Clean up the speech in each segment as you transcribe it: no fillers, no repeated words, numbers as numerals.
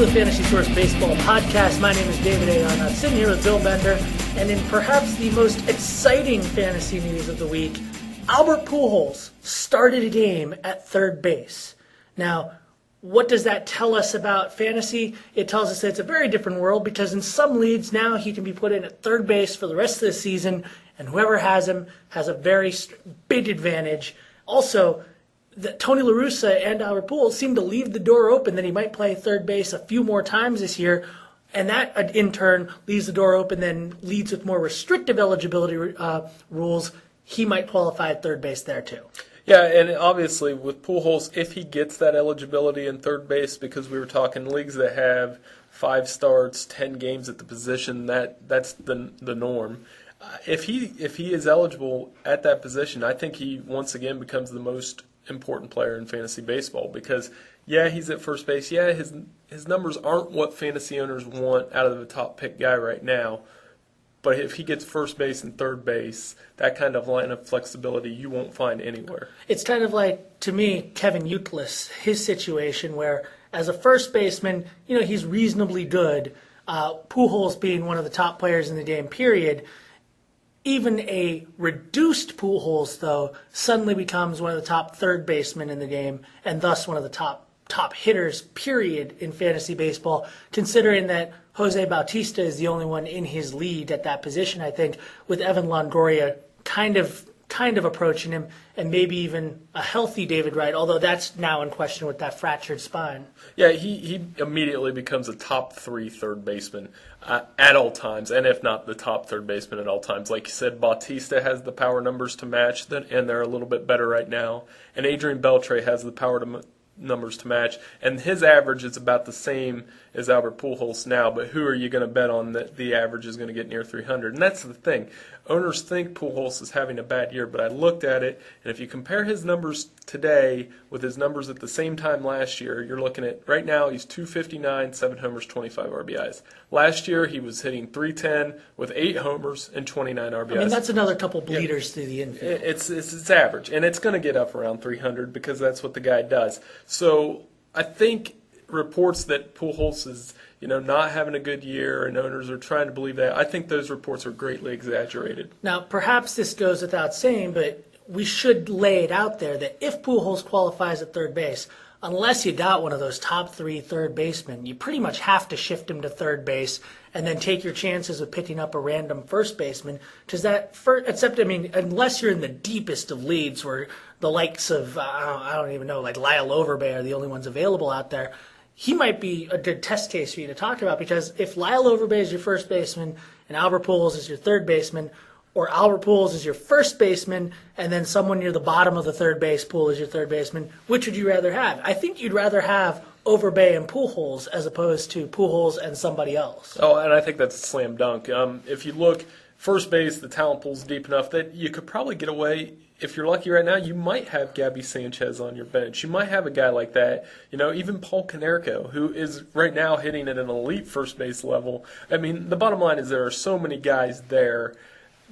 the Fantasy Source Baseball Podcast. My name is David A. Arnott, sitting here with Bill Bender, and in perhaps the most exciting fantasy news of the week, Albert Pujols started a game at third base. Now, what does that tell us about fantasy? It tells us that it's a very different world because in some leagues now he can be put in at third base for the rest of the season, and whoever has him has a very big advantage. Also, Tony La Russa and Albert Pujols seem to leave the door open that he might play third base a few more times this year, and that in turn leaves the door open, then leads with more restrictive eligibility rules. He might qualify at third base there too. Yeah, and obviously with Pujols, if he gets that eligibility in third base, because we were talking leagues that have 5 starts, 10 games at the position, that's the norm. If he is eligible at that position, I think he once again becomes the most important player in fantasy baseball because, yeah, he's at first base. Yeah, his numbers aren't what fantasy owners want out of the top pick guy right now. But if he gets first base and third base, that kind of line of flexibility you won't find anywhere. It's kind of like, to me, Kevin Youkilis, his situation where as a first baseman, he's reasonably good. Pujols being one of the top players in the game, period. Even a reduced Pujols, though, suddenly becomes one of the top third basemen in the game and thus one of the top hitters, period, in fantasy baseball, considering that Jose Bautista is the only one in his lead at that position, I think, with Evan Longoria kind of approaching him, and maybe even a healthy David Wright, although that's now in question with that fractured spine. Yeah, he immediately becomes a top 3 third baseman at all times, and if not the top third baseman at all times. Like you said, Bautista has the power numbers to match, and they're a little bit better right now. And Adrian Beltre has the power numbers to match, and his average is about the same as Albert Pujols now, but who are you going to bet on that the average is going to get near 300? And that's the thing. Owners think Pujols is having a bad year, but I looked at it, and if you compare his numbers today with his numbers at the same time last year, you're looking at, right now, he's 259, 7 homers, 25 RBIs. Last year, he was hitting 310 with 8 homers and 29 RBIs. I mean, that's another couple bleeders through the infield. It's average, and it's going to get up around 300 because that's what the guy does. So I think reports that Pujols is not having a good year and owners are trying to believe that, I think those reports are greatly exaggerated. Now, perhaps this goes without saying, but we should lay it out there that if Pujols qualifies at third base, unless you got one of those top 3 third basemen, you pretty much have to shift him to third base and then take your chances of picking up a random first baseman. Because unless you're in the deepest of leagues where the likes of, I don't even know, like Lyle Overbay are the only ones available out there, he might be a good test case for you to talk about, because if Lyle Overbay is your first baseman and Albert Pujols is your third baseman, or Albert Pujols is your first baseman and then someone near the bottom of the third base pool is your third baseman, which would you rather have? I think you'd rather have Overbay and Pujols as opposed to Pujols and somebody else. Oh, and I think that's a slam dunk. If you look, first base, the talent pool's deep enough that you could probably get away. If you're lucky right now, you might have Gabby Sanchez on your bench. You might have a guy like that. Even Paul Konerko, who is right now hitting at an elite first base level. I mean, the bottom line is there are so many guys there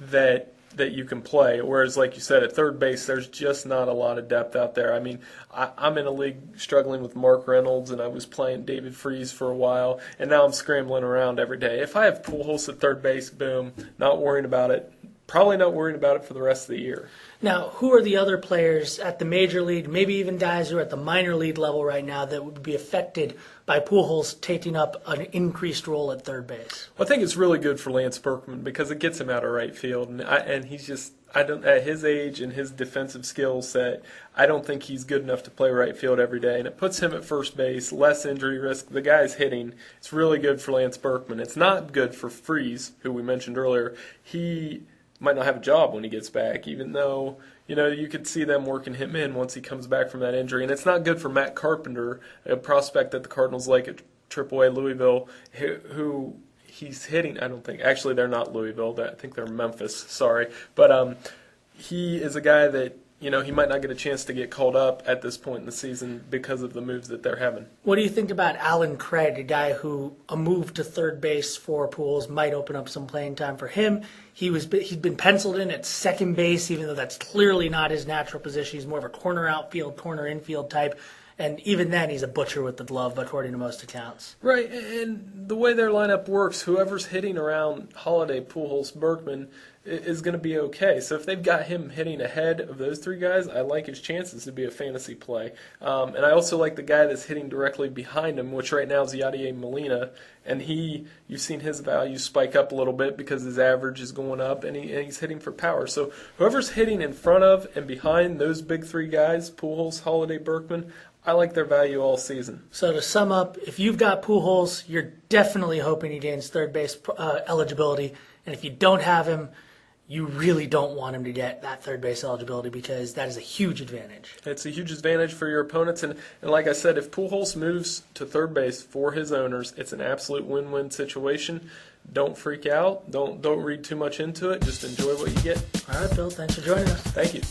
that you can play. Whereas, like you said, at third base, there's just not a lot of depth out there. I mean, I'm in a league struggling with Mark Reynolds, and I was playing David Freese for a while, and now I'm scrambling around every day. If I have Pujols at third base, boom, not worrying about it. Probably not worrying about it for the rest of the year. Now, who are the other players at the major league, maybe even guys who are at the minor league level right now that would be affected by Pujols taking up an increased role at third base? Well, I think it's really good for Lance Berkman because it gets him out of right field, and he's just at his age and his defensive skill set, I don't think he's good enough to play right field every day, and it puts him at first base, less injury risk. The guy's hitting. It's really good for Lance Berkman. It's not good for Freese, who we mentioned earlier. He might not have a job when he gets back, even though, you could see them working him in once he comes back from that injury. And it's not good for Matt Carpenter, a prospect that the Cardinals like at AAA Louisville, who he's hitting, I don't think, actually they're not Louisville, I think they're Memphis, sorry. But he is a guy that, he might not get a chance to get called up at this point in the season because of the moves that they're having. What do you think about Alan Craig, a guy who a move to third base for Pujols might open up some playing time for him? He'd been penciled in at second base, even though that's clearly not his natural position. He's more of a corner outfield, corner infield type. And even then, he's a butcher with the glove, according to most accounts. Right, and the way their lineup works, whoever's hitting around Holiday, Pujols, Berkman is going to be okay. So if they've got him hitting ahead of those three guys, I like his chances to be a fantasy play. And I also like the guy that's hitting directly behind him, which right now is Yadier Molina. And you've seen his value spike up a little bit because his average is going up, and he's hitting for power. So whoever's hitting in front of and behind those big three guys, Pujols, Holiday, Berkman, I like their value all season. So to sum up, if you've got Pujols, you're definitely hoping he gains third base eligibility. And if you don't have him, you really don't want him to get that third base eligibility because that is a huge advantage. It's a huge advantage for your opponents. And like I said, if Pujols moves to third base for his owners, it's an absolute win-win situation. Don't freak out. Don't read too much into it. Just enjoy what you get. All right, Bill. Thanks for joining us. Thank you.